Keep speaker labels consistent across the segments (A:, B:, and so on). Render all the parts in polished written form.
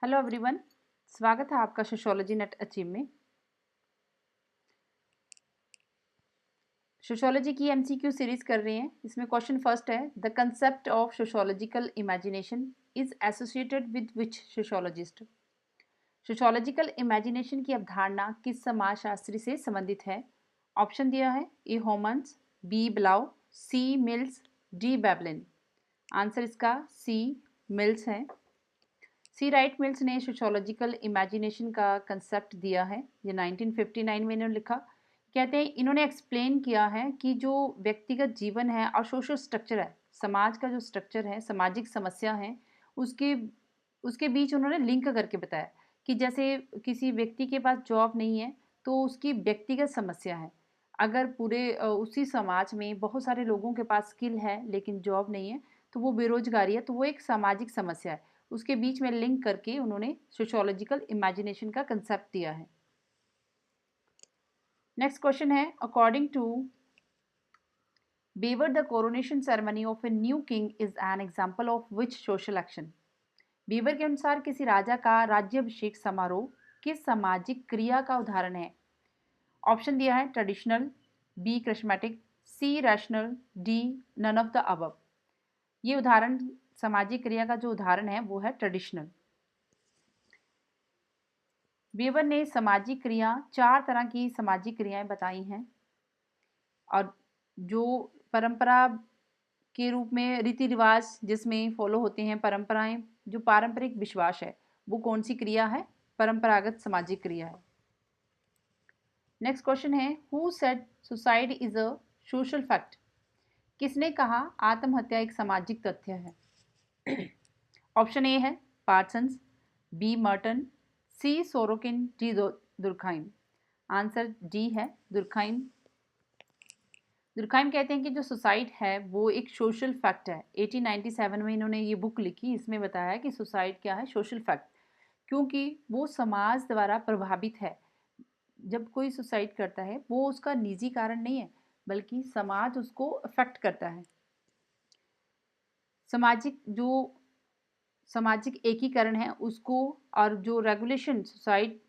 A: Hello everyone, स्वागत है आपका सोशियोलॉजी नेट अचीव में। सोशियोलॉजी की एमसीक्यू सीरीज कर रहे हैं। इसमें क्वेश्चन फर्स्ट है, the concept of sociological imagination is associated with which sociologist. Sociological imagination की अवधारणा किस समाजशास्त्री से संबंधित है? ऑप्शन दिया है, ए होमन्स, बी ब्लाउ, सी मिल्स, डी बेबलिन। आंसर इसका सी मिल्स है। सी राइट मिल्स ने सोशियोलॉजिकल इमेजिनेशन का कंसेप्ट दिया है। ये 1959 में इन्होंने लिखा। कहते हैं इन्होंने एक्सप्लेन किया है कि जो व्यक्तिगत जीवन है और सोशल स्ट्रक्चर है, समाज का जो स्ट्रक्चर है, सामाजिक समस्या है, उसके उसके बीच उन्होंने लिंक करके बताया कि जैसे किसी व्यक्ति के पास जॉब नहीं है तो उसकी व्यक्तिगत समस्या है। अगर पूरे उसी समाज में बहुत सारे लोगों के पास स्किल है लेकिन जॉब नहीं है तो वो बेरोजगारी है, तो वो एक सामाजिक समस्या है। उसके बीच में लिंक करके उन्होंने सोशियोलॉजिकल इमेजिनेशन का कंसेप्ट दिया है। नेक्स्ट क्वेश्चन है, according to Weber the coronation ceremony of a new king is an example of which social action. Weber के अनुसार किसी राजा का राज्याभिषेक समारोह किस सामाजिक क्रिया का उदाहरण है? ऑप्शन दिया है, traditional, B charismatic, C rational, D none of the above. ये उदाहरण, सामाजिक क्रिया का जो उदाहरण है वो है ट्रेडिशनल। बीवर ने सामाजिक क्रिया, 4 तरह की सामाजिक क्रियाएं बताई हैं और जो परंपरा के रूप में रीति रिवाज जिसमें फॉलो होते हैं, परंपराएं, जो पारंपरिक विश्वास है, वो कौन सी क्रिया है? परंपरागत सामाजिक क्रिया है। नेक्स्ट क्वेश्चन है, who said suicide is a social fact. किसने कहा आत्महत्या एक सामाजिक तथ्य है? ऑप्शन ए है Parsons, B Merton, C Sorokin, D Durkheim. Answer D है दुर्खाइम। दुर्खाइम कहते हैं कि जो सुसाइड है वो एक सोशल फैक्ट है। 1897 में इन्होंने ये बुक लिखी, इसमें बताया कि सुसाइड क्या है, सोशल फैक्ट, क्योंकि वो समाज द्वारा प्रभावित है। जब कोई सुसाइड करता है वो उसका निजी कारण नहीं है बल्कि समाज उसको अफेक्ट करता है। सामाजिक एकीकरण है उसको, और जो रेगुलेशन सुसाइड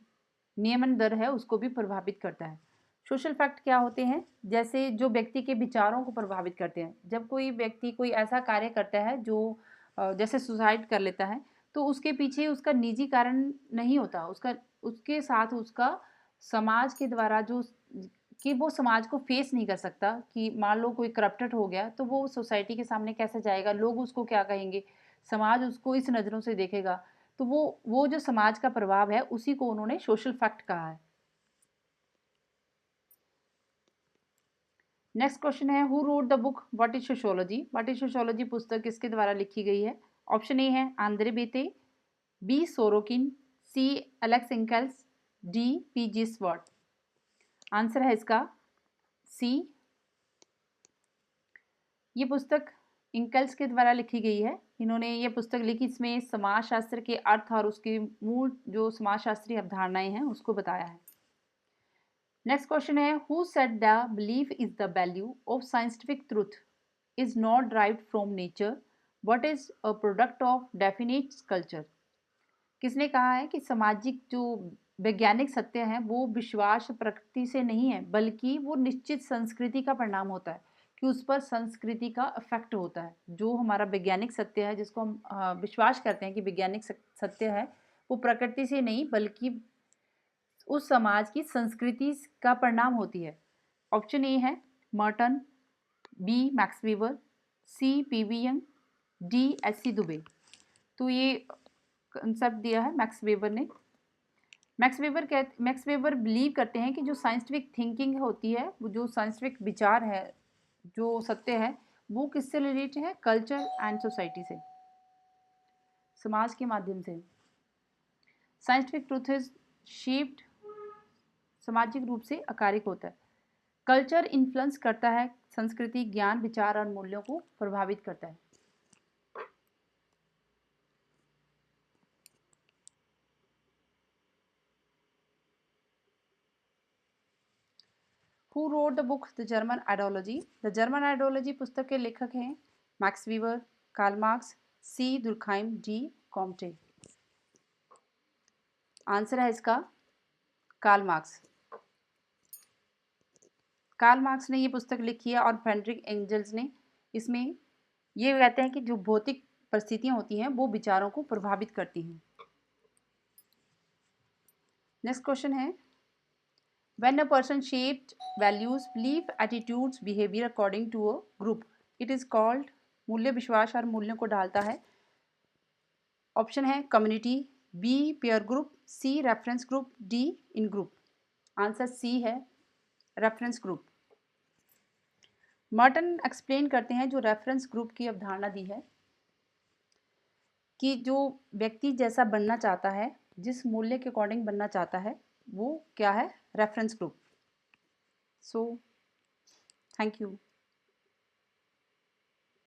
A: नियमन दर है उसको भी प्रभावित करता है। सोशल फैक्ट क्या होते हैं? जैसे जो व्यक्ति के विचारों को प्रभावित करते हैं। जब कोई व्यक्ति कोई ऐसा कार्य करता है जो जैसे सुसाइड कर लेता है, तो उसके पीछे उसका निजी कारण नहीं होता, उसका उसके साथ उसका समाज के द्वारा जो कि वो समाज को फेस नहीं कर सकता। कि मान लो कोई करप्टेड हो गया तो वो सोसाइटी के सामने कैसे जाएगा, लोग उसको क्या कहेंगे, समाज उसको इस नज़रों से देखेगा। तो वो जो समाज का प्रभाव है उसी को उन्होंने सोशल फैक्ट कहा है। नेक्स्ट क्वेश्चन है, who wrote the book what is sociology. What is sociology पुस्तक किसके द्वारा लिखी गई है? ऑप्शन ए है Andre Beteille, B Sorokin, C Alex Inkeles, D P G Swat. Answer है इसका सी। ये पुस्तक इंकल्स के द्वारा लिखी गई है। इन्होंने ये पुस्तक लिखी, इसमें समाजशास्त्र के अर्थ और उसके मूल जो समाजशास्त्रीय अवधारणाएं हैं उसको बताया है। नेक्स्ट क्वेश्चन है, who said the belief is the value of scientific truth is not derived from nature what is a product of definite culture. किसने कहा है कि सामाजिक जो वैज्ञानिक सत्य है वो विश्वास प्रकृति से नहीं है बल्कि वो निश्चित संस्कृति का परिणाम होता है, कि उस पर संस्कृति का इफेक्ट होता है। जो हमारा वैज्ञानिक सत्य है जिसको हम विश्वास करते हैं कि वैज्ञानिक सत्य है, वो प्रकृति से नहीं बल्कि उस समाज की संस्कृति का परिणाम होती है। ऑप्शन ए है Merton, B Max Weber, C P V Young, D S C Dube. तो ये कंसेप्ट दिया है मैक्स वेबर ने। मैक्स वेबर बिलीव करते हैं कि जो साइंटिफिक थिंकिंग होती है, वो जो साइंटिफिक विचार है, जो सत्य है, वो किससे रिलेटेड है? कल्चर एंड सोसाइटी से, समाज के माध्यम से। साइंटिफिक ट्रूथ इज शेप्ड, सामाजिक रूप से आकारिक होता है। कल्चर इन्फ्लुएंस करता है, संस्कृति ज्ञान विचार और मूल्यों को प्रभावित करता है। Who wrote the book the German ideology. The German ideology पुस्तक के लेखक हैं मैक्स वीवर, कार्ल मार्क्स, सी दुर्खाइम, डी कॉम्टे। आंसर है इसका कार्ल मार्क्स। कार्ल मार्क्स ने ये पुस्तक लिखी है और फ्रेडरिक एंजल्स ने इसमें ये कहते हैं कि जो भौतिक परिस्थितियां होती हैं वो विचारों को प्रभावित करती हैं। नेक्स्ट क्वेश्चन है, when a person shaped values belief attitudes behaviour according to a group it is called. मूल्य विश्वास और मूल्यों को डालता है। ऑप्शन है community, B peer group, C reference group, D in group. Answer C है रेफरेंस ग्रुप। मर्टन एक्सप्लेन करते हैं जो रेफरेंस ग्रुप की अवधारणा दी है कि जो व्यक्ति जैसा बनना चाहता है, जिस मूल्य के अकॉर्डिंग बनना चाहता है, वो क्या है, reference group. So thank you.